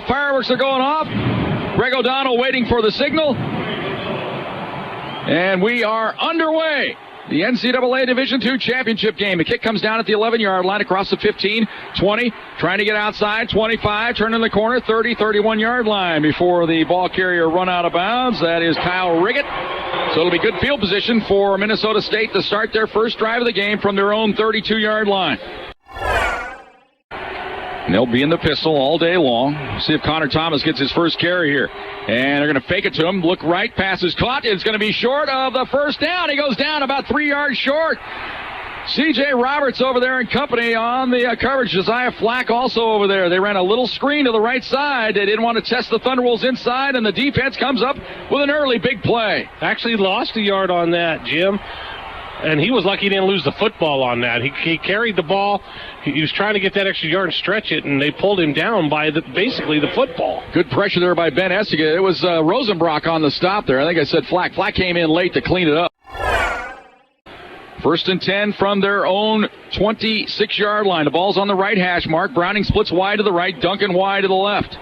Fireworks are going off. Greg O'Donnell waiting for the signal. And we are underway. The NCAA Division II championship game. The kick comes down at the 11-yard line across the 15, 20, trying to get outside, 25, turning the corner, 30, 31-yard line before the ball carrier run out of bounds. That is Kyle Riggett. So it'll be good field position for Minnesota State to start their first drive of the game from their own 32-yard line. And they'll be in the pistol all day long. See if Connor Thomas gets his first carry here. And they're going to fake it to him. Look right. Pass is caught. It's going to be short of the first down. He goes down about 3 yards short. C.J. Roberts over there in company on the coverage. Josiah Flack also over there. They ran a little screen to the right side. They didn't want to test the Thunderwolves inside, and the defense comes up with an early big play. Actually lost a yard on that, Jim. And he was lucky he didn't lose the football on that. He carried the ball. He was trying to get that extra yard and stretch it, and they pulled him down by basically the football. Good pressure there by Ben Essiga. It was Rosenbrock on the stop there. I think I said Flack. Flack came in late to clean it up. 1st and 10 from their own 26-yard line. The ball's on the right hash mark. Browning splits wide to the right. Duncan wide to the left.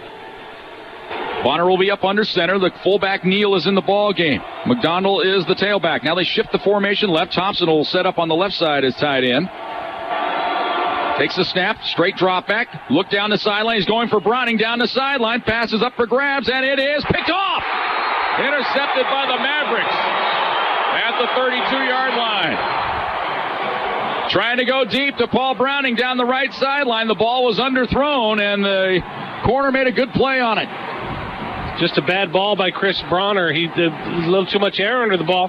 Bonner will be up under center. The fullback Neal is in the ball game. McDonald is the tailback. Now they shift the formation left. Thompson will set up on the left side as tight end. Takes the snap. Straight drop back. Look down the sideline. He's going for Browning down the sideline. Passes up for grabs, and it is picked off. Intercepted by the Mavericks at the 32-yard line. Trying to go deep to Paul Browning down the right sideline. The ball was underthrown, and the corner made a good play on it. Just a bad ball by Chris Bronner. He did a little too much air under the ball.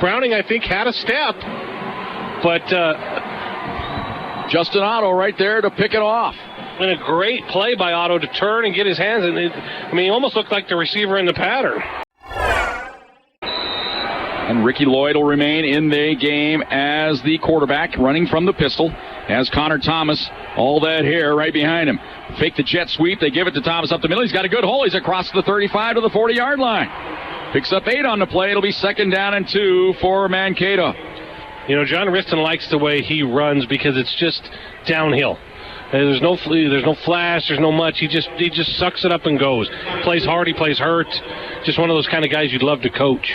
Browning, I think, had a step. But Justin Otto right there to pick it off. And a great play by Otto to turn and get his hands. And he almost looked like the receiver in the pattern. And Ricky Lloyd will remain in the game as the quarterback, running from the pistol. As Connor Thomas, all that hair right behind him. Fake the jet sweep. They give it to Thomas up the middle. He's got a good hole. He's across the 35 to the 40-yard line. Picks up 8 on the play. It'll be 2nd down and 2 for Mankato. You know, John Riston likes the way he runs because it's just downhill. There's no flash. There's no much. He just sucks it up and goes. Plays hard. He plays hurt. Just one of those kind of guys you'd love to coach.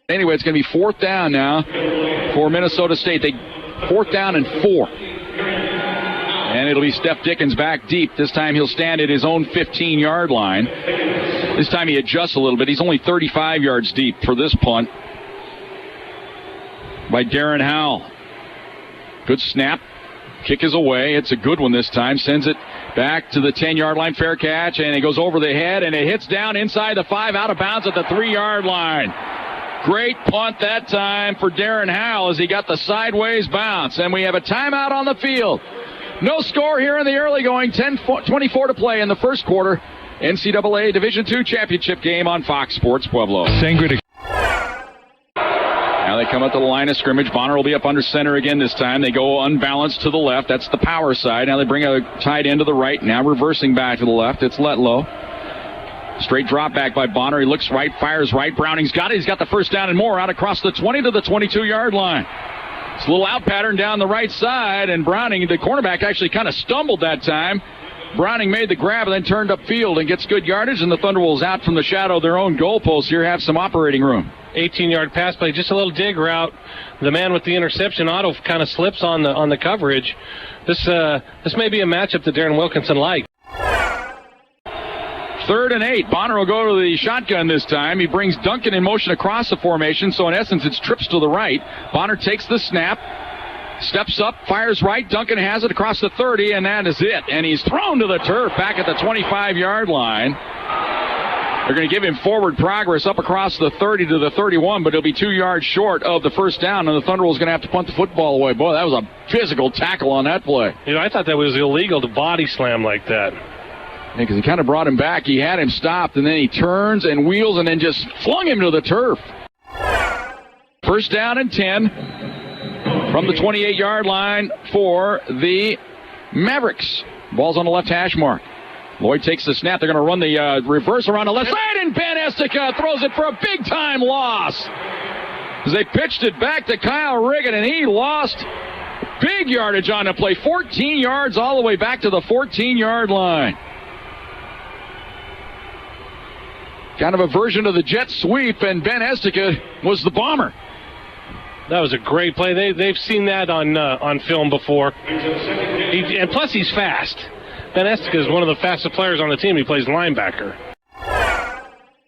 Anyway, it's going to be 4th down now for Minnesota State. 4th down and 4. And it'll be Steph Dickens back deep. This time he'll stand at his own 15-yard line. This time he adjusts a little bit. He's only 35 yards deep for this punt by Darren Howell. Good snap. Kick is away. It's a good one this time. Sends it back to the 10-yard line. Fair catch, and it goes over the head, and it hits down inside the 5, out of bounds at the 3-yard line. Great punt that time for Darren Howell as he got the sideways bounce. And we have a timeout on the field. No score here in the early going. 10-24 to play in the first quarter. NCAA Division II championship game on Fox Sports Pueblo. Now they come up to the line of scrimmage. Bonner will be up under center again this time. They go unbalanced to the left. That's the power side. Now they bring a tight end to the right. Now reversing back to the left. It's Letlow. Straight drop back by Bonner. He looks right, fires right. Browning's got it. He's got the first down and more out across the 20 to the 22-yard line. It's a little out pattern down the right side, and Browning, the cornerback, actually kind of stumbled that time. Browning made the grab and then turned upfield and gets good yardage, and the Thunderwolves out from the shadow of their own goalpost here have some operating room. 18-yard pass play, just a little dig route. The man with the interception, Otto, kind of slips on the coverage. This may be a matchup that Darren Wilkinson likes. 3rd and 8. Bonner will go to the shotgun this time. He brings Duncan in motion across the formation, so in essence it's trips to the right. Bonner takes the snap, steps up, fires right. Duncan has it across the 30, and that is it. And he's thrown to the turf back at the 25-yard line. They're going to give him forward progress up across the 30 to the 31, but he'll be 2 yards short of the first down, and the Thunderwolves going to have to punt the football away. Boy, that was a physical tackle on that play. You know, I thought that was illegal to body slam like that. Because he kind of brought him back. He had him stopped, and then he turns and wheels and then just flung him to the turf. First down and 10 from the 28-yard line for the Mavericks. Ball's on the left hash mark. Lloyd takes the snap. They're going to run the reverse around the left side, and Ben Estica throws it for a big-time loss. As they pitched it back to Kyle Riggett, and he lost Big yardage on the play. 14 yards all the way back to the 14-yard line. Kind of a version of the jet sweep, and Ben Estica was the bomber. That was a great play. They've seen that on film before. And plus, he's fast. Ben Estica is one of the fastest players on the team. He plays linebacker.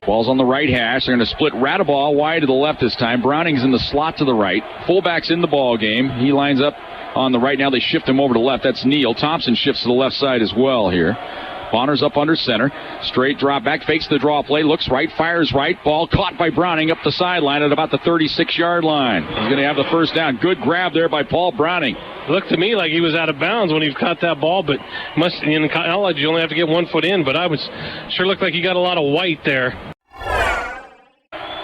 Ball's on the right hash. They're going to split Radaball wide to the left this time. Browning's in the slot to the right. Fullback's in the ball game. He lines up on the right. Now they shift him over to the left. That's Neal. Thompson shifts to the left side as well here. Bonner's up under center. Straight drop back. Fakes the draw play. Looks right. Fires right. Ball caught by Browning up the sideline at about the 36-yard line. He's going to have the first down. Good grab there by Paul Browning. It looked to me like he was out of bounds when he caught that ball, but in college you only have to get 1 foot in, but sure looked like he got a lot of white there.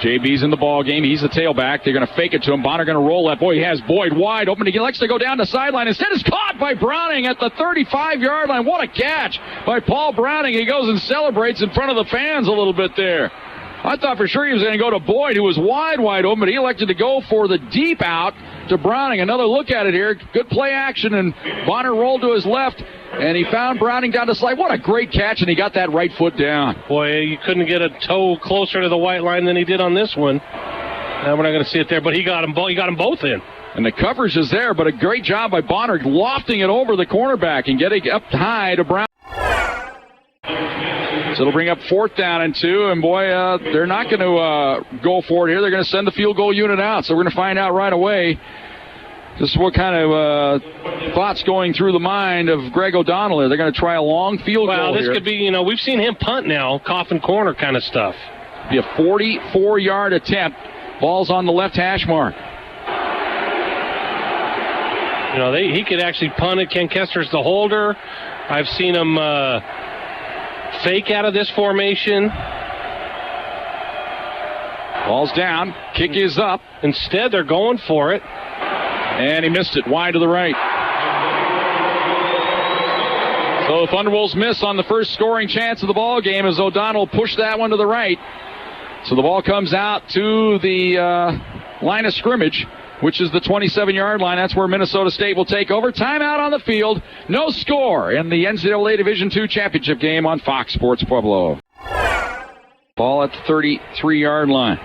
JB's in the ball game. He's the tailback. They're going to fake it to him. Bonner going to roll that. Boy, he has Boyd wide open. He likes to go down the sideline. Instead, it's caught by Browning at the 35-yard line. What a catch by Paul Browning. He goes and celebrates in front of the fans a little bit there. I thought for sure he was going to go to Boyd, who was wide open, but he elected to go for the deep out to Browning. Another look at it here. Good play action, and Bonner rolled to his left, and he found Browning down the slide. What a great catch, and he got that right foot down. Boy, you couldn't get a toe closer to the white line than he did on this one. We're not going to see it there, but he got them both in. And the coverage is there, but a great job by Bonner lofting it over the cornerback and getting up high to Brown. So it'll bring up 4th down and 2, and boy, they're not going to go for it here. They're going to send the field goal unit out, so we're going to find out right away just what kind of thoughts going through the mind of Greg O'Donnell here. They're going to try a long field goal Well, this here. could be, we've seen him punt now, coffin corner kind of stuff. Be a 44-yard attempt. Ball's on the left hash mark. He could actually punt it. Ken Kester's the holder. I've seen him fake out of this formation. Ball's down. Kick is up. Instead, they're going for it. And he missed it wide to the right. So the Thunderwolves miss on the first scoring chance of the ball game as O'Donnell pushed that one to the right. So the ball comes out to the line of scrimmage, which is the 27-yard line. That's where Minnesota State will take over. Timeout on the field. No score in the NCAA Division II championship game on Fox Sports Pueblo. Ball at the 33-yard line.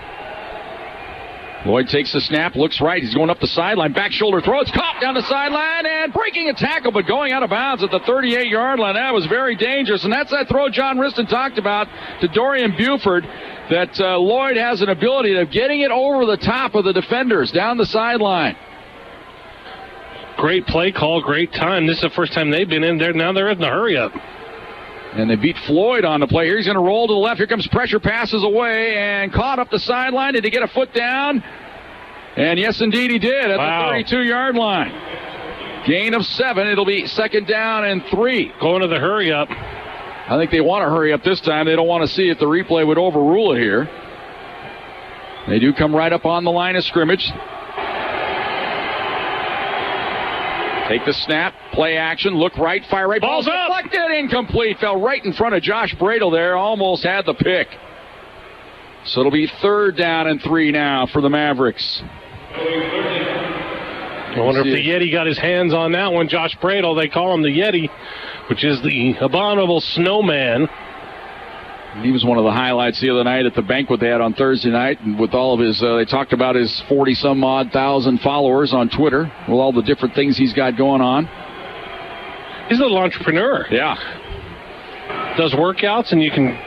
Lloyd takes the snap, looks right. He's going up the sideline. Back shoulder throw. It's caught down the sideline and breaking a tackle, but going out of bounds at the 38-yard line. That was very dangerous. And that's that throw John Riston talked about to Dorian Buford, that Lloyd has an ability of getting it over the top of the defenders down the sideline. Great play call, great time. This is the first time they've been in there. Now they're in the hurry-up. And they beat Floyd on the play. Here he's going to roll to the left. Here comes pressure, passes away, and caught up the sideline. Did he get a foot down? And yes, indeed, he did at the 32-yard line. Gain of 7. It'll be 2nd down and 3. Going to the hurry-up. I think they want to hurry up this time. They don't want to see if the replay would overrule it here. They do come right up on the line of scrimmage. Take the snap, play action, look right, fire right. Ball's up. Deflected, incomplete. Fell right in front of Josh Bradle there. Almost had the pick. So it'll be 3rd down and 3 now for the Mavericks. I wonder if the Yeti got his hands on that one. Josh Bradle, they call him the Yeti, which is the abominable snowman. He was one of the highlights the other night at the banquet they had on Thursday night. And with all of his, they talked about his 40-some-odd thousand followers on Twitter with all the different things he's got going on. He's a little entrepreneur. Yeah. Does workouts, and you can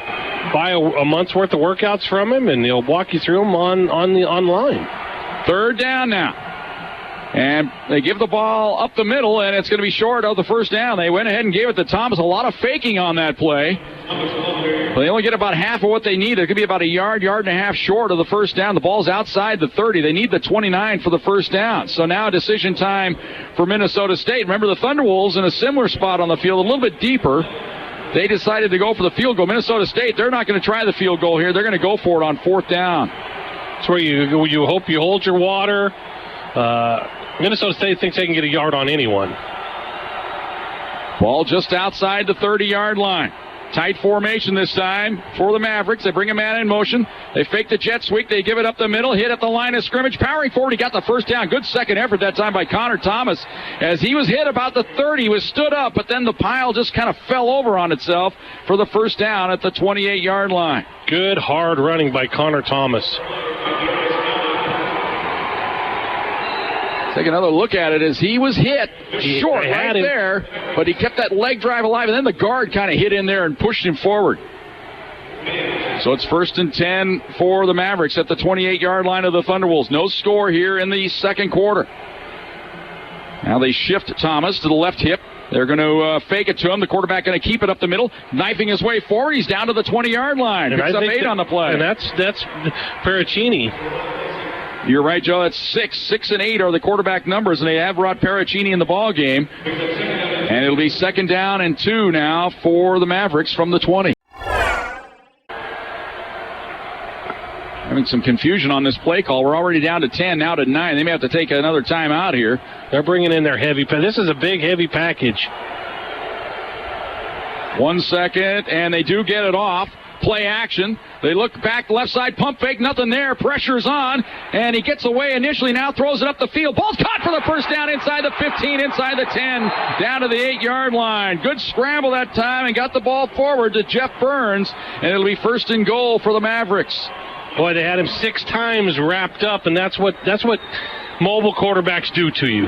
buy a month's worth of workouts from him, and he'll walk you through them online. 3rd down now. And they give the ball up the middle, and it's going to be short of the 1st down. They went ahead and gave it to Thomas. A lot of faking on that play. But they only get about half of what they need. It could be about a yard and a half short of the 1st down. The ball's outside the 30. They need the 29 for the 1st down. So now decision time for Minnesota State. Remember, the Thunderwolves in a similar spot on the field, a little bit deeper. They decided to go for the field goal. Minnesota State, they're not going to try the field goal here. They're going to go for it on 4th down. That's where you hope you hold your water. Minnesota State thinks they can get a yard on anyone. Ball just outside the 30-yard line. Tight formation this time for the Mavericks. They bring a man in motion. They fake the jet sweep. They give it up the middle. Hit at the line of scrimmage. Powering forward. He got the first down. Good second effort that time by Connor Thomas. As he was hit about the 30, he was stood up, but then the pile just kind of fell over on itself for the first down at the 28-yard line. Good hard running by Connor Thomas. Take another look at it as he was hit short right there, but he kept that leg drive alive, and then the guard kind of hit in there and pushed him forward. So it's 1st and 10 for the Mavericks at the 28-yard line of the Thunderwolves. No score here in the second quarter. Now they shift Thomas to the left hip. They're going to fake it to him. The quarterback going to keep it up the middle, knifing his way forward. He's down to the 20-yard line. Picks up 8 on the play. And that's Paracchini. You're right, Joe. That's 6 and 8 are the quarterback numbers, and they have Rod Paracchini in the ball game. And it'll be 2nd down and 2 now for the Mavericks from the 20. Having some confusion on this play call. We're already down to 10, now to 9. They may have to take another timeout here. They're bringing in their heavy. This is a big, heavy package. 1 second, and they do get it off. Play action. They look back, left side, pump fake, nothing there. Pressure's on, and he gets away initially, now throws it up the field. Ball's caught for the first down inside the 15, inside the 10, down to the 8-yard line. Good scramble that time and got the ball forward to Jeff Burns, and it'll be 1st and goal for the Mavericks. Boy, they had him 6 times wrapped up, and that's what mobile quarterbacks do to you.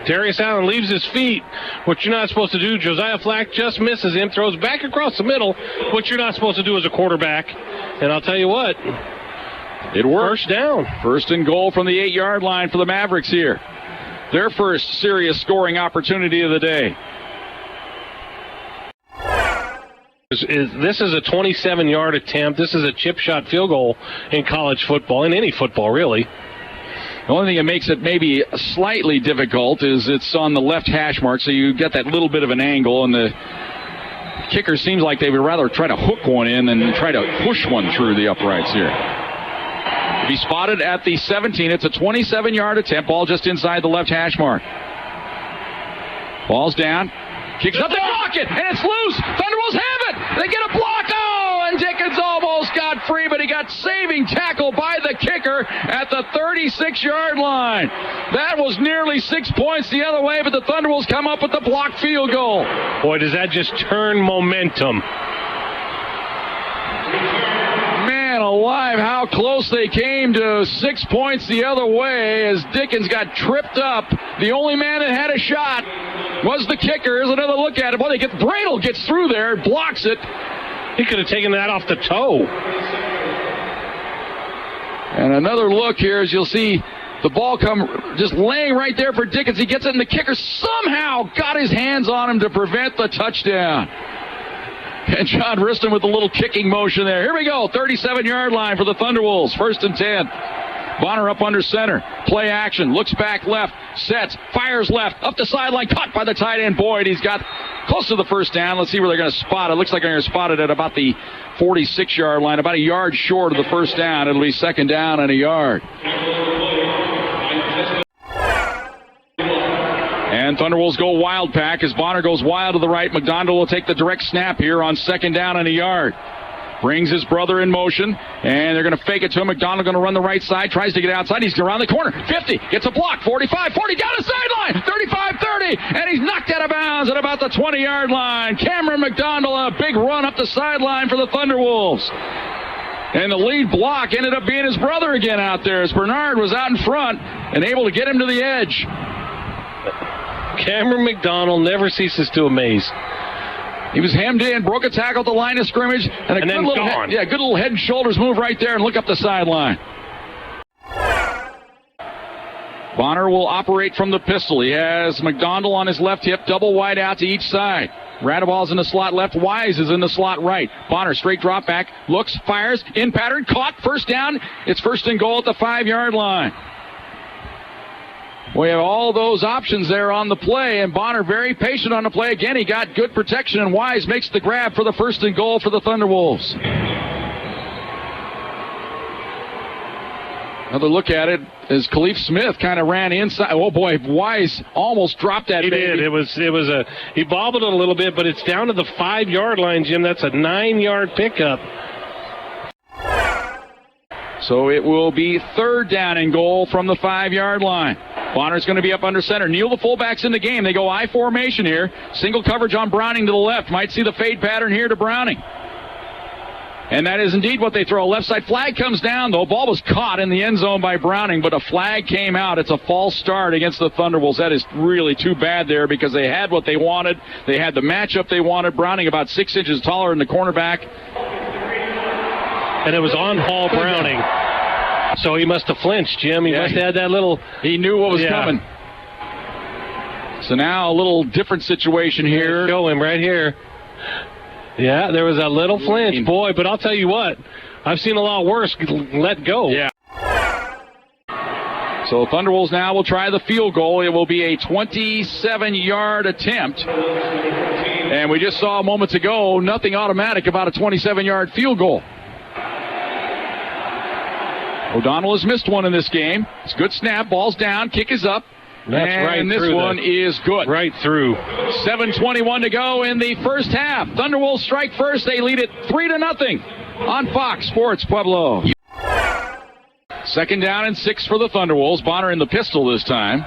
Darius Allen leaves his feet, what you're not supposed to do. Josiah Flack just misses him, throws back across the middle, what you're not supposed to do as a quarterback. And I'll tell you what, it works. 1st down. 1st and goal from the 8-yard line for the Mavericks here. Their first serious scoring opportunity of the day. This is a 27-yard attempt. This is a chip shot field goal in college football, in any football, really. The only thing that makes it maybe slightly difficult is it's on the left hash mark, so you get that little bit of an angle, and the kicker seems like they would rather try to hook one in than try to push one through the uprights here. If he's spotted at the 17, it's a 27-yard attempt, ball just inside the left hash mark. Ball's down, kicks up the pocket, and it's loose. Thunderbolts have it. They get a block. Oh, and Dickens almost got free, but he got saving tackle by the kicker at the 36-yard line. That was nearly 6 points the other way, but the Thunderbolts come up with the blocked field goal. Boy, does that just turn momentum. Man alive, how close they came to 6 points the other way as Dickens got tripped up. The only man that had a shot was the kicker. Here's another look at it. Boy, Bradle gets through there, blocks it. He could have taken that off the toe. And another look here as you'll see the ball come just laying right there for Dickens. He gets it, and the kicker somehow got his hands on him to prevent the touchdown. And John Riston with a little kicking motion there. Here we go, 37-yard line for the Thunderwolves, 1st and 10. Bonner up under center. Play action. Looks back left. Sets. Fires left. Up the sideline. Caught by the tight end Boyd. He's got close to the first down. Let's see where they're going to spot it. Looks like they're going to spot it at about the 46-yard line. About a yard short of the first down. It'll be 2nd down and a yard. And Thunderwolves go wild pack as Bonner goes wild to the right. McDonald will take the direct snap here on 2nd down and a yard. Brings his brother in motion, and they're going to fake it to him. McDonald going to run the right side, tries to get outside. He's around the corner. 50, gets a block. 45, 40, down the sideline. 35, 30, and he's knocked out of bounds at about the 20-yard line. Cameron McDonald, a big run up the sideline for the Thunderwolves. And the lead block ended up being his brother again out there as Bernard was out in front and able to get him to the edge. Cameron McDonald never ceases to amaze. He was hemmed in, broke a tackle at the line of scrimmage, and a good little head and shoulders move right there and look up the sideline. Bonner will operate from the pistol. He has McDonald on his left hip, double wide out to each side. Radaball's in the slot left, Wise is in the slot right. Bonner straight drop back, looks, fires, in pattern, caught, first down. It's 1st and goal at the 5-yard line. We have all those options there on the play, and Bonner very patient on the play. Again, he got good protection, and Wise makes the grab for the 1st and goal for the Thunderwolves. Another look at it as Khalif Smith kind of ran inside. Oh boy, Wise almost dropped that. He baby. did. He bobbled it a little bit, but it's down to the 5-yard line, Jim. That's a 9-yard pickup. So it will be 3rd down and goal from the 5-yard line. Bonner's going to be up under center. Neal, the fullback's in the game. They go I formation here. Single coverage on Browning to the left. Might see the fade pattern here to Browning. And that is indeed what they throw. Left side flag comes down, though. Ball was caught in the end zone by Browning, but a flag came out. It's a false start against the Thunderwolves. That is really too bad there because they had what they wanted. They had the matchup they wanted. Browning about 6 inches taller than the cornerback. And it was on Hall Browning. So he must have flinched, Jim. He must have had that little... He knew what was coming. So now a little different situation here. Show him right here. Yeah, there was a little flinch, boy, but I'll tell you what, I've seen a lot worse let go. Yeah. So Thunderwolves now will try the field goal. It will be a 27-yard attempt. And we just saw moments ago, nothing automatic about a 27-yard field goal. O'Donnell has missed one in this game. It's a good snap, ball's down, kick is up. That's and right. This one is good. Right through. 7:21 to go in the first half. Thunderwolves strike first. They lead it 3-0 on Fox Sports Pueblo. 2nd down and 6 for the Thunderwolves. Bonner in the pistol this time.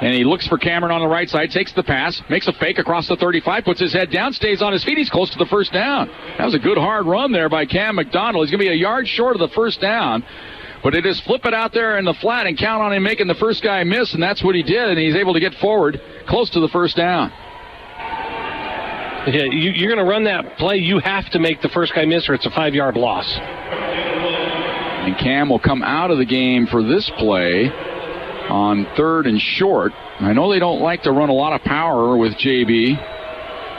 And he looks for Cameron on the right side, takes the pass, makes a fake across the 35, puts his head down, stays on his feet. He's close to the first down. That was a good hard run there by Cam McDonald. He's going to be a yard short of the first down. But it is flip it out there in the flat and count on him making the first guy miss, and that's what he did, and he's able to get forward close to the first down. Yeah, you're going to run that play. You have to make the first guy miss or it's a 5-yard loss. And Cam will come out of the game for this play on 3rd and short. I know they don't like to run a lot of power with JB.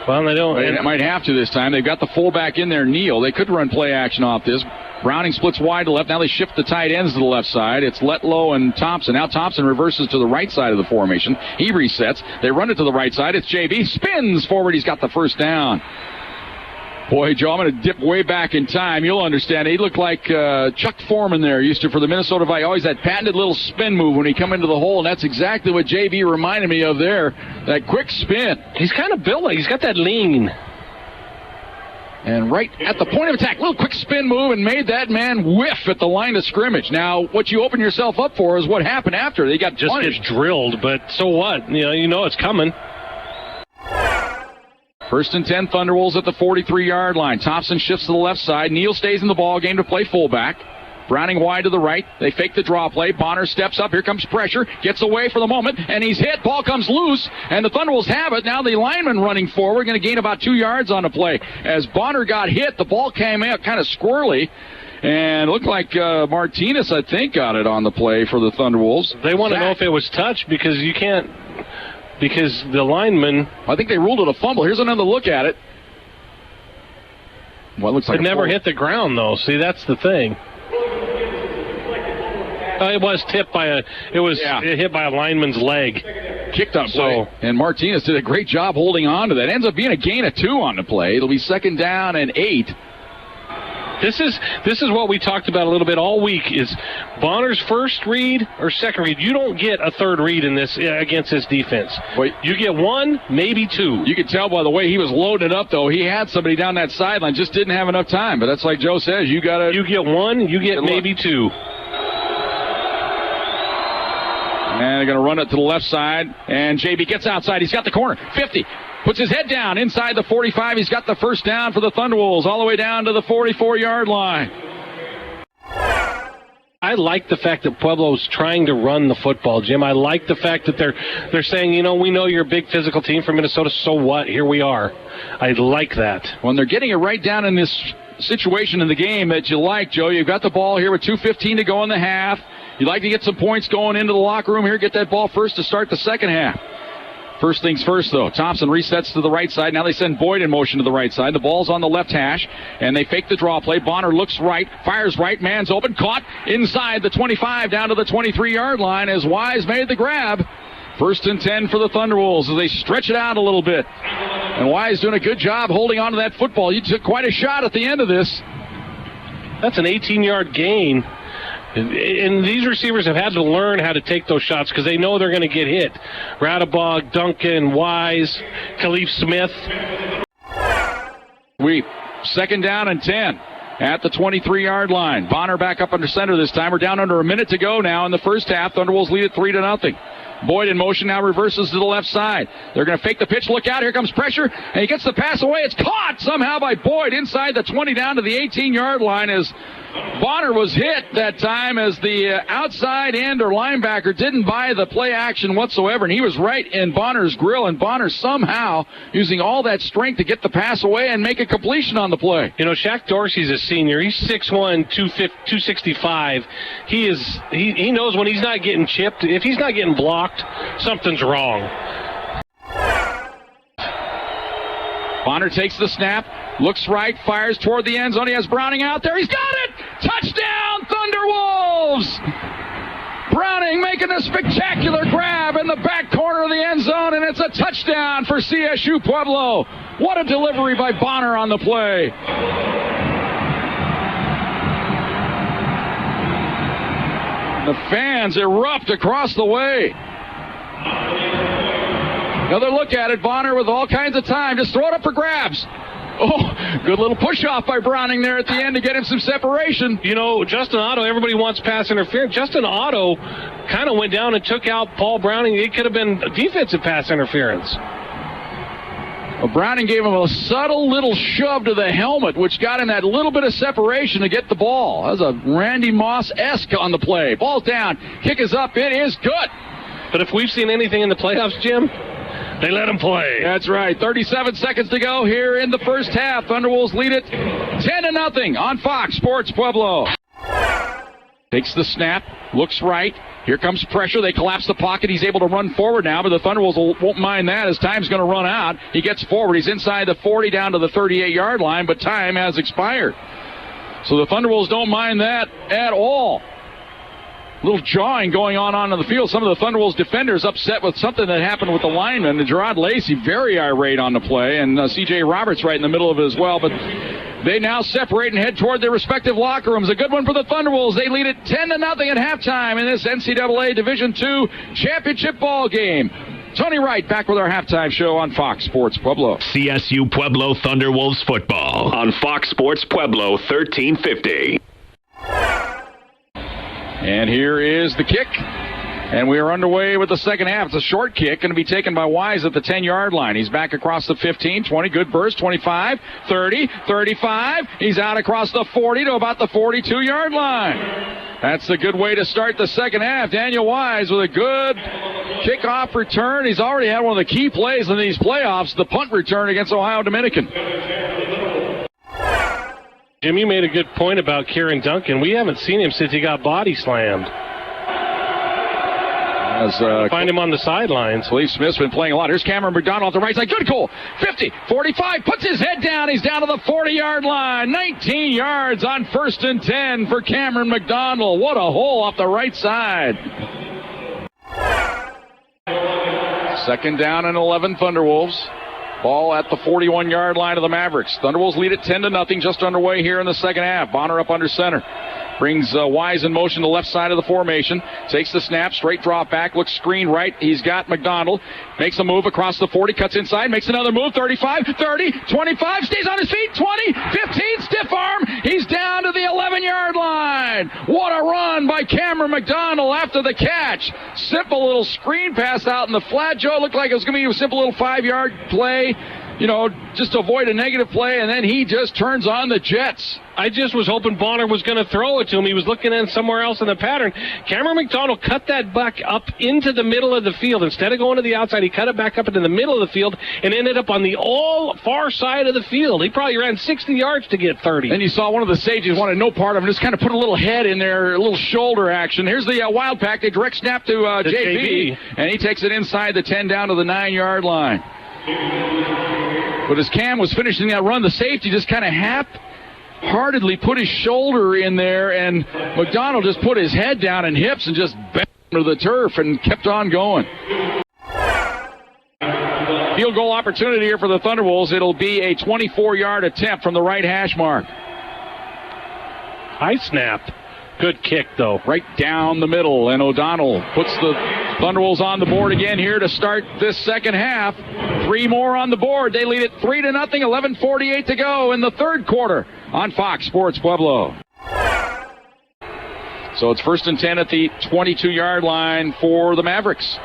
Well, they don't. They might have to this time. They've got the fullback in there, Neal. They could run play action off this. Browning splits wide to left. Now they shift the tight ends to the left side. It's Letlow and Thompson. Now Thompson reverses to the right side of the formation. He resets. They run it to the right side. It's JB. Spins forward. He's got the first down. Boy, Joe, I'm going to dip way back in time. You'll understand. He looked like Chuck Foreman there, used to for the Minnesota Vikings. Always that patented little spin move when he come into the hole, and that's exactly what JB reminded me of there. That quick spin. He's kind of built like he's got that lean. And right at the point of attack, little quick spin move and made that man whiff at the line of scrimmage. Now, what you open yourself up for is what happened after. They got just punished. Get drilled, but so what? You know it's coming. 1st and 10, Thunderwolves at the 43-yard line. Thompson shifts to the left side. Neal stays in the ball game to play fullback. Browning wide to the right. They fake the draw play. Bonner steps up. Here comes pressure. Gets away for the moment, and he's hit. Ball comes loose, and the Thunderwolves have it. Now the lineman running forward, going to gain about 2 yards on the play. As Bonner got hit, the ball came out kind of squirrely, and it looked like Martinez, I think, got it on the play for the Thunderwolves. They want to know if it was touched because you can't, because the lineman... I think they ruled it a fumble. Here's another look at it. Well, it looks like it never hit the ground, though. See, that's the thing. It was tipped by it hit by a lineman's leg. Kicked up play. And Martinez did a great job holding on to that. Ends up being a gain of 2 on the play. It'll be 2nd down and 8. This is what we talked about a little bit all week is Bonner's first read or second read. You don't get a third read in this against this defense. Wait, you get 1, maybe 2. You can tell by the way he was loaded up, though. He had somebody down that sideline, just didn't have enough time. But that's like Joe says, you get 1, you get maybe 2. And they're going to run it to the left side. And JB gets outside. He's got the corner. 50. Puts his head down inside the 45. He's got the first down for the Thunderwolves all the way down to the 44-yard line. I like the fact that Pueblo's trying to run the football, Jim. I like the fact that they're saying, we know you're a big physical team from Minnesota, so what? Here we are. I like that. When they're getting it right down in this situation in the game that you like, Joe, you've got the ball here with 2:15 to go in the half. You'd like to get some points going into the locker room here, get that ball first to start the second half. First things first, though. Thompson resets to the right side. Now they send Boyd in motion to the right side. The ball's on the left hash, and they fake the draw play. Bonner looks right, fires right, man's open, caught inside the 25 down to the 23-yard line as Wise made the grab. 1st and 10 for the Thunderwolves as they stretch it out a little bit. And Wise doing a good job holding on to that football. You took quite a shot at the end of this. That's an 18-yard gain. And these receivers have had to learn how to take those shots because they know they're going to get hit. Radebog, Duncan, Wise, Khalif Smith. Second down and 10 at the 23-yard line. Bonner back up under center this time. We're down under a minute to go now in the first half. Thunderwolves lead it 3-0. Boyd in motion now reverses to the left side. They're going to fake the pitch. Look out. Here comes pressure. And he gets the pass away. It's caught somehow by Boyd inside the 20 down to the 18-yard line as Bonner was hit that time as the outside end or linebacker didn't buy the play action whatsoever, and he was right in Bonner's grill, and Bonner somehow using all that strength to get the pass away and make a completion on the play. You know, Shaq Dorsey's a senior. He's 6'1", 265. He knows when he's not getting chipped. If he's not getting blocked, something's wrong. Bonner takes the snap, looks right, fires toward the end zone. He has Browning out there. He's got it! Touchdown, Thunderwolves! Browning making a spectacular grab in the back corner of the end zone, and it's a touchdown for CSU Pueblo. What a delivery by Bonner on the play. The fans erupt across the way. Another look at it. Bonner with all kinds of time. Just throw it up for grabs. Oh, good little push-off by Browning there at the end to get him some separation. You know, Justin Otto, everybody wants pass interference. Justin Otto kind of went down and took out Paul Browning. It could have been defensive pass interference. Well, Browning gave him a subtle little shove to the helmet, which got him that little bit of separation to get the ball. That was a Randy Moss-esque on the play. Ball's down. Kick is up. It is good. But if we've seen anything in the playoffs, Jim, they let him play. That's right. 37 seconds to go here in the first half. Thunderwolves lead it 10-0 on Fox Sports Pueblo. Takes the snap, looks right. Here comes pressure. They collapse the pocket. He's able to run forward now, but the Thunderwolves won't mind that as time's going to run out. He gets forward. He's inside the 40 down to the 38-yard line, but time has expired. So the Thunderwolves don't mind that at all. Little jawing going on the field. Some of the Thunderwolves defenders upset with something that happened with the lineman. And Gerard Lacey very irate on the play, and C.J. Roberts right in the middle of it as well. But they now separate and head toward their respective locker rooms. A good one for the Thunderwolves. They lead it 10-0 at halftime in this NCAA Division II championship ball game. Tony Wright back with our halftime show on Fox Sports Pueblo. CSU Pueblo Thunderwolves football on Fox Sports Pueblo 1350. And here is the kick. And we are underway with the second half. It's a short kick, going to be taken by Wise at the 10-yard line. He's back across the 15, 20, good burst, 25, 30, 35. He's out across the 40 to about the 42-yard line. That's a good way to start the second half. Daniel Wise with a good kickoff return. He's already had one of the key plays in these playoffs, the punt return against Ohio Dominican. Jim, you made a good point about Kieran Duncan. We haven't seen him since he got body slammed. Find him on the sidelines. Khalif Smith's been playing a lot. Here's Cameron McDonald off the right side. Good goal. 50, 45, puts his head down. He's down to the 40-yard line. 19 yards on 1st and 10 for Cameron McDonald. What a hole off the right side. Second down and 11 Thunderwolves. Ball at the 41-yard line of the Mavericks. Thunderwolves lead it 10-0, just underway here in the second half. Bonner up under center. Brings Wise in motion to the left side of the formation. Takes the snap, straight drop back, looks screen right. He's got McDonald. Makes a move across the 40, cuts inside, makes another move, 35, 30, 25, stays on his feet, 20, 15, stiff arm. He's down to the 11-yard line. What a run by Cameron McDonald after the catch. Simple little screen pass out in the flat. Joe, looked like it was going to be a simple little 5-yard play. You know, just to avoid a negative play, and then he just turns on the Jets. I just was hoping Bonner was going to throw it to him. He was looking in somewhere else in the pattern. Cameron McDonald cut that back up into the middle of the field. Instead of going to the outside, he cut it back up into the middle of the field and ended up on the all far side of the field. He probably ran 60 yards to get 30. And you saw one of the sages wanted no part of him, just kind of put a little head in there, a little shoulder action. Here's the wild pack. They direct snap to JB, and he takes it inside the 10 down to the 9-yard line. But as Cam was finishing that run, the safety just kind of half-heartedly put his shoulder in there, and McDonald just put his head down and hips and just bent to the turf and kept on going. Field goal opportunity here for the Thunderwolves. It'll be a 24-yard attempt from the right hash mark. High snap. Good kick, though. Right down the middle, and O'Donnell puts the Thunderwolves on the board again here to start this second half. 3 more on the board. They lead it 3-0. 11:48 to go in the third quarter on Fox Sports Pueblo. So it's 1st and 10 at the 22-yard line for the Mavericks.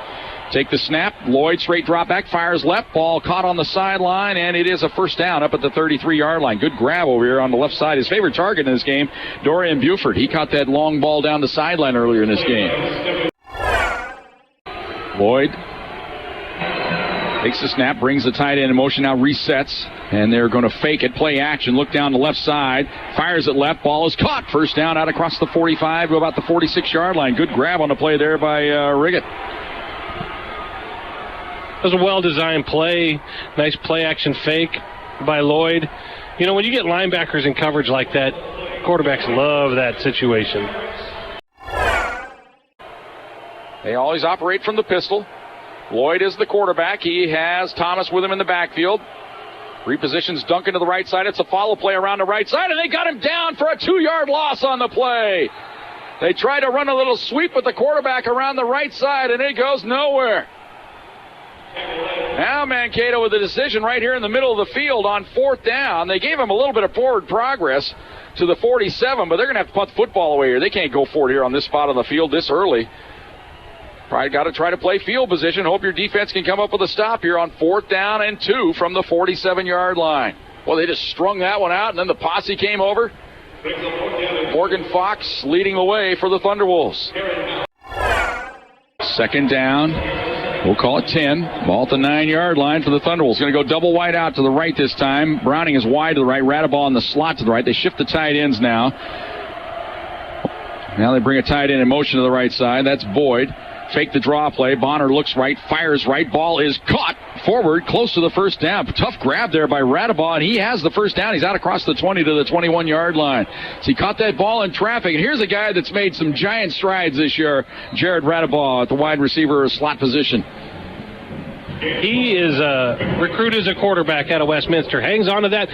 Take the snap. Lloyd straight drop back, fires left. Ball caught on the sideline, and it is a first down up at the 33-yard line. Good grab over here on the left side. His favorite target in this game, Dorian Buford. He caught that long ball down the sideline earlier in this game. Lloyd takes the snap, brings the tight end in motion, now resets, and they're going to fake it, play action, look down the left side, fires it left, ball is caught, first down out across the 45 to about the 46-yard line. Good grab on the play there by Riggett. It was a well-designed play, nice play-action fake by Lloyd. You know, when you get linebackers in coverage like that, quarterbacks love that situation. They always operate from the pistol. Lloyd is the quarterback. He has Thomas with him in the backfield. Repositions Duncan to the right side. It's a follow play around the right side, and they got him down for a 2-yard loss on the play. They tried to run a little sweep with the quarterback around the right side, and it goes nowhere. Now Mankato with the decision right here in the middle of the field on 4th down. They gave him a little bit of forward progress to the 47, but they're going to have to punt the football away here. They can't go forward here on this spot of the field this early. Probably got to try to play field position. Hope your defense can come up with a stop here on 4th down and 2 from the 47-yard line. Well, they just strung that one out, and then the posse came over. Morgan Fox leading the way for the Thunderwolves. 2nd down. We'll call it 10. Ball at the 9-yard line for the Thunderwolves. Going to go double wide out to the right this time. Browning is wide to the right. Radaball in the slot to the right. They shift the tight ends now. Now they bring a tight end in motion to the right side. That's Boyd. Fake the draw play. Bonner looks right, fires right. Ball is caught forward, close to the first down. Tough grab there by Radaball, and he has the first down. He's out across the 20 to the 21-yard line. So he caught that ball in traffic. And here's a guy that's made some giant strides this year, Jared Radaball at the wide receiver slot position. He is recruited as a quarterback out of Westminster. Hangs on to that.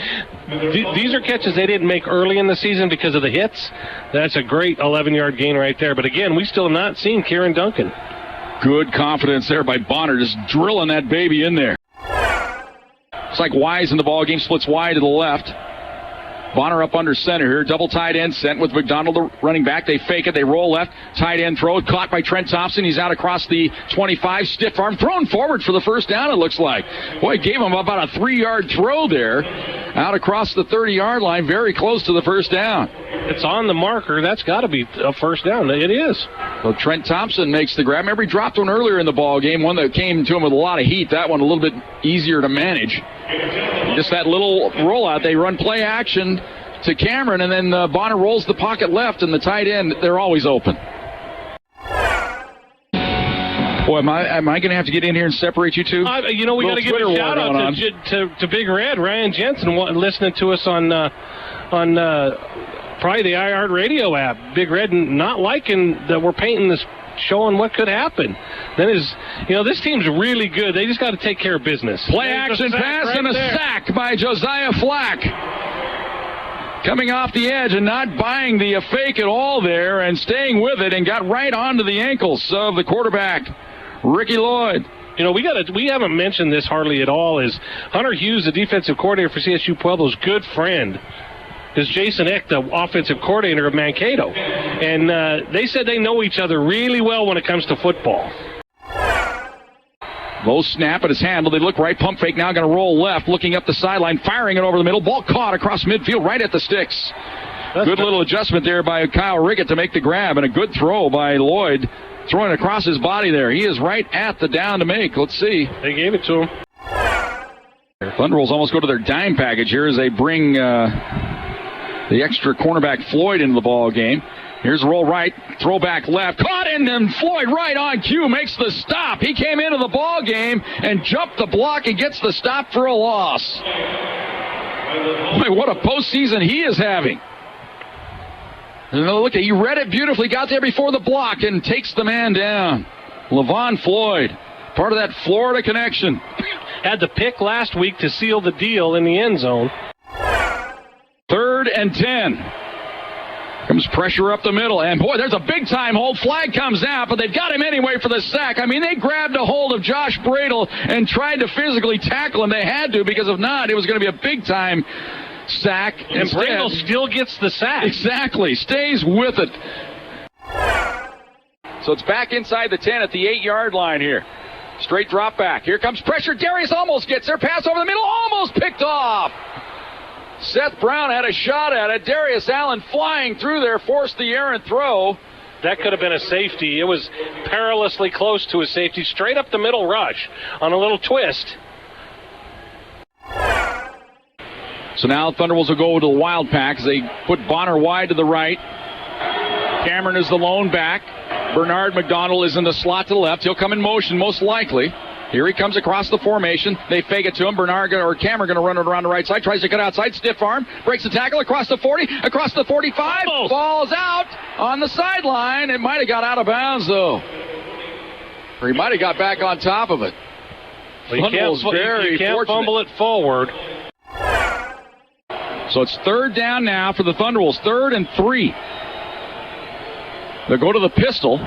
These are catches they didn't make early in the season because of the hits. That's a great 11-yard gain right there. But again, we still have not seen Kieran Duncan. Good confidence there by Bonner, just drilling that baby in there. It's like Wise in the ball game, splits wide to the left. Bonner up under center here. Double tight end sent with McDonald, the running back. They fake it. They roll left. Tight end throw. Caught by Trent Thompson. He's out across the 25. Stiff arm. Thrown forward for the first down, it looks like. Boy, gave him about a 3-yard throw there. Out across the 30-yard line. Very close to the first down. It's on the marker. That's got to be a first down. It is. So Trent Thompson makes the grab. Remember, he dropped one earlier in the ball game. One that came to him with a lot of heat. That one a little bit easier to manage. Just that little rollout. They run play action to Cameron, and then Bonner rolls the pocket left, and the tight end, they're always open. Boy, am I going to have to get in here and separate you two? We got to give a shout out to Big Red, Ryan Jensen, listening to us on probably the iHeart Radio app. Big Red not liking that we're painting this, showing what could happen. Then this team's really good. They just got to take care of business. Play action pass right and a sack by Josiah Flack. Coming off the edge and not buying the fake at all there and staying with it and got right onto the ankles of the quarterback, Ricky Lloyd. We haven't mentioned this hardly at all, is Hunter Hughes, the defensive coordinator for CSU Pueblo's good friend, is Jason Eck, the offensive coordinator of Mankato. And they said they know each other really well when it comes to football. Low snap at his handle. They look right. Pump fake now going to roll left. Looking up the sideline. Firing it over the middle. Ball caught across midfield right at the sticks. Good little adjustment there by Kyle Riggett to make the grab. And a good throw by Lloyd. Throwing across his body there. He is right at the down to make. Let's see. They gave it to him. Thunderwolves almost go to their dime package here as they bring the extra cornerback Floyd into the ball game. Here's a roll right, throw back left, caught in, and Floyd right on cue makes the stop. He came into the ball game and jumped the block and gets the stop for a loss. Boy, what a postseason he is having. And look, he read it beautifully, got there before the block and takes the man down. Levon Floyd, part of that Florida connection. Had the pick last week to seal the deal in the end zone. 3rd and 10. Comes pressure up the middle, and boy, there's a big-time hold. Flag comes out, but they've got him anyway for the sack. I mean, they grabbed a hold of Josh Bradle and tried to physically tackle him. They had to, because if not, it was going to be a big-time sack. And Bradle still gets the sack. Exactly. Stays with it. So it's back inside the 10 at the 8-yard line here. Straight drop back. Here comes pressure. Darius almost gets there. Pass over the middle. Almost picked off. Seth Brown had a shot at it. Darius Allen flying through there, forced the errant throw. That could have been a safety. It was perilously close to a safety. Straight up the middle rush on a little twist. So now Thunderwolves will go to the wild pack as they put Bonner wide to the right. Cameron is the lone back. Bernard McDonald is in the slot to the left. He'll come in motion most likely. Here he comes across the formation. They fake it to him. Cameron going to run it around the right side. Tries to cut outside. Stiff arm. Breaks the tackle across the 40. Across the 45. Almost. Falls out on the sideline. It might have got out of bounds, though. Or he might have got back on top of it. Well, you can't fumble it forward. So it's third down now for the Thunderwolves. 3rd and 3. They'll go to the pistol.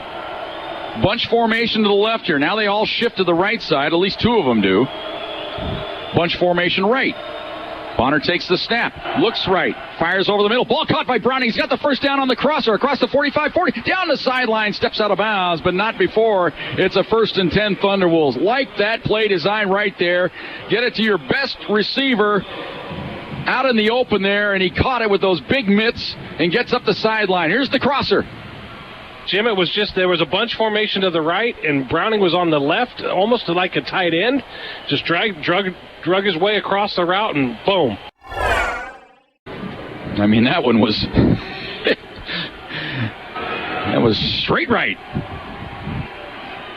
Bunch formation to the left here. Now they all shift to the right side. At least 2 of them do. Bunch formation right. Bonner takes the snap. Looks right. Fires over the middle. Ball caught by Browning. He's got the first down on the crosser. Across the 45-40. Down the sideline. Steps out of bounds, but not before. It's a 1st and 10 Thunderwolves. Like that play design right there. Get it to your best receiver out in the open there, and he caught it with those big mitts and gets up the sideline. Here's the crosser. Jim, it was just there was a bunch formation to the right, and Browning was on the left, almost like a tight end. Just drug his way across the route, and boom. I mean, that one was that was straight right.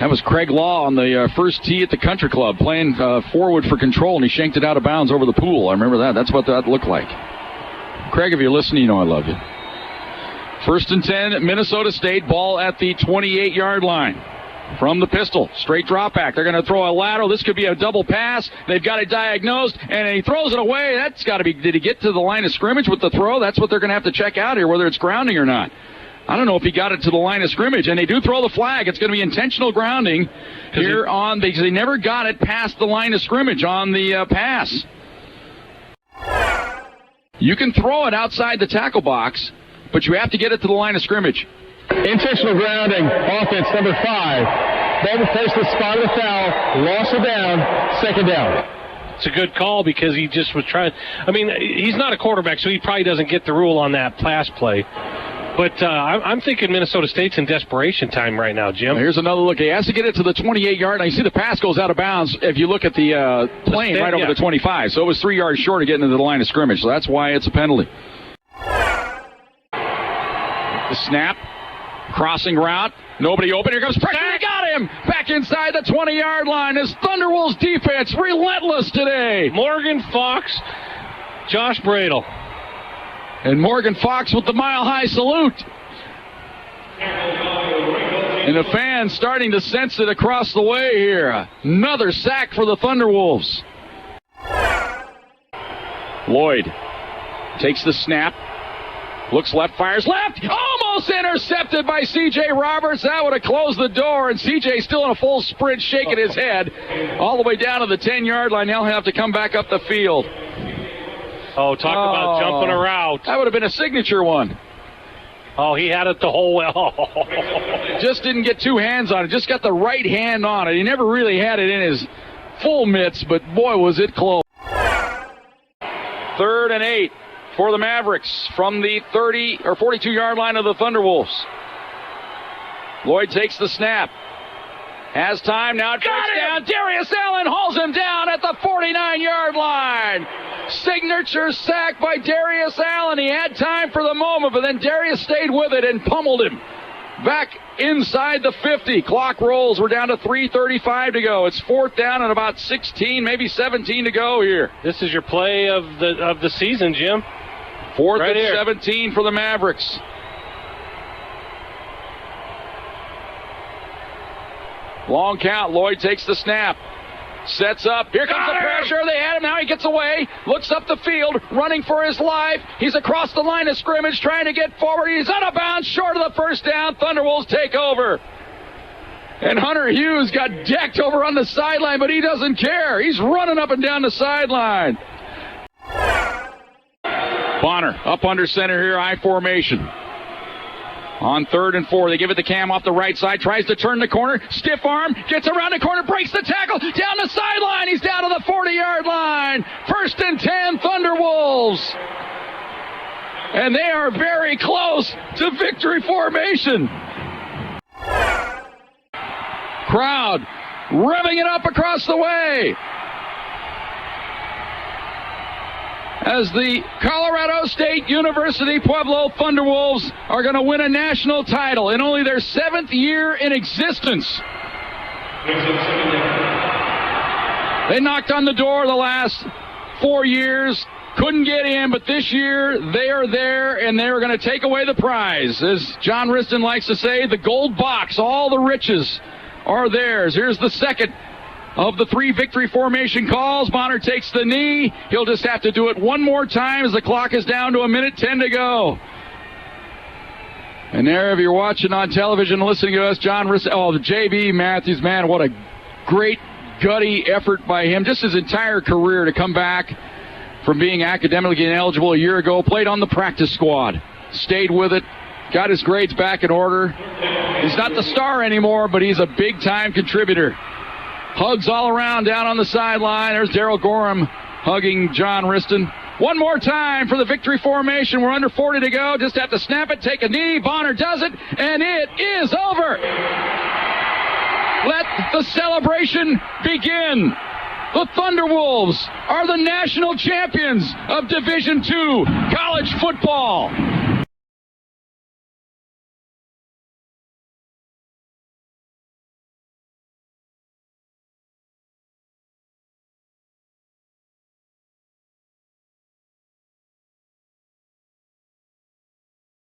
That was Craig Law on the first tee at the Country Club, playing forward for control, and he shanked it out of bounds over the pool. I remember that. That's what that looked like. Craig, if you're listening, you know I love you. 1st and 10, Minnesota State. Ball at the 28-yard line. From the pistol. Straight drop back. They're going to throw a lateral. This could be a double pass. They've got it diagnosed, and he throws it away. That's got to be, did he get to the line of scrimmage with the throw? That's what they're going to have to check out here, whether it's grounding or not. I don't know if he got it to the line of scrimmage, and they do throw the flag. It's going to be intentional grounding here because they never got it past the line of scrimmage on the pass. You can throw it outside the tackle box, but you have to get it to the line of scrimmage. Intentional grounding, offense number 5. Ball replaced the spot of the foul, loss of down, 2nd down. It's a good call because he just was trying. I mean, he's not a quarterback, so he probably doesn't get the rule on that pass play. But I'm thinking Minnesota State's in desperation time right now, Jim. Here's another look. He has to get it to the 28-yard line. You see the pass goes out of bounds if you look at the plane right over the 25. So it was 3 yards short of getting into the line of scrimmage. So that's why it's a penalty. The snap. Crossing route. Nobody open. Here comes pressure. They got him. Back inside the 20-yard line. This Thunderwolves defense relentless today. Morgan Fox, Josh Bradle. And Morgan Fox with the mile-high salute. And the fans starting to sense it across the way here. Another sack for the Thunderwolves. Lloyd takes the snap. Looks left, fires left. Almost intercepted by C.J. Roberts. That would have closed the door. And C.J. still in a full sprint, shaking his head all the way down to the 10-yard line. He'll have to come back up the field. Oh, talk about jumping a route. That would have been a signature one. Oh, he had it the whole way. Just didn't get 2 hands on it. Just got the right hand on it. He never really had it in his full mitts, but boy, was it close. 3rd and 8 for the Mavericks from the 30 or 42-yard line of the Thunderwolves. Lloyd takes the snap. Has time. Now it breaks down. Darius Allen hauls him down at the 49-yard line. Signature sack by Darius Allen. He had time for the moment, but then Darius stayed with it and pummeled him back inside the 50. Clock rolls. We're down to 3:35 to go. It's 4th down and about 16, maybe 17 to go here. This is your play of the season, Jim. 4th right and here. 17 for the Mavericks. Long count. Lloyd takes the snap. Sets up. Here comes the pressure. They had him. Now he gets away. Looks up the field. Running for his life. He's across the line of scrimmage trying to get forward. He's out of bounds. Short of the first down. Thunderwolves take over. And Hunter Hughes got decked over on the sideline, but he doesn't care. He's running up and down the sideline. Bonner up under center here. I formation. On 3rd and 4, they give it to Cam off the right side, tries to turn the corner, stiff arm, gets around the corner, breaks the tackle, down the sideline, he's down to the 40-yard line. 1st and 10, Thunderwolves. And they are very close to victory formation. Crowd revving it up across the way as the Colorado State University Pueblo Thunderwolves are going to win a national title in only their 7th year in existence. They knocked on the door the last 4 years, couldn't get in, but this year they are there and they are going to take away the prize. As John Riston likes to say, the gold box, all the riches are theirs. Here's the second of the 3 victory formation calls. Bonner takes the knee. He'll just have to do it one more time as the clock is down to 1:10 to go. And there, if you're watching on television and listening to us, John Riston, the J.B. Matthews, man, what a great, gutty effort by him. Just his entire career to come back from being academically ineligible a year ago. Played on the practice squad. Stayed with it. Got his grades back in order. He's not the star anymore, but he's a big-time contributor. Hugs all around down on the sideline. There's Daryl Gorham hugging John Riston. One more time for the victory formation. We're under 40 to go. Just have to snap it, take a knee. Bonner does it, and it is over. Let the celebration begin. The Thunderwolves are the national champions of Division II college football.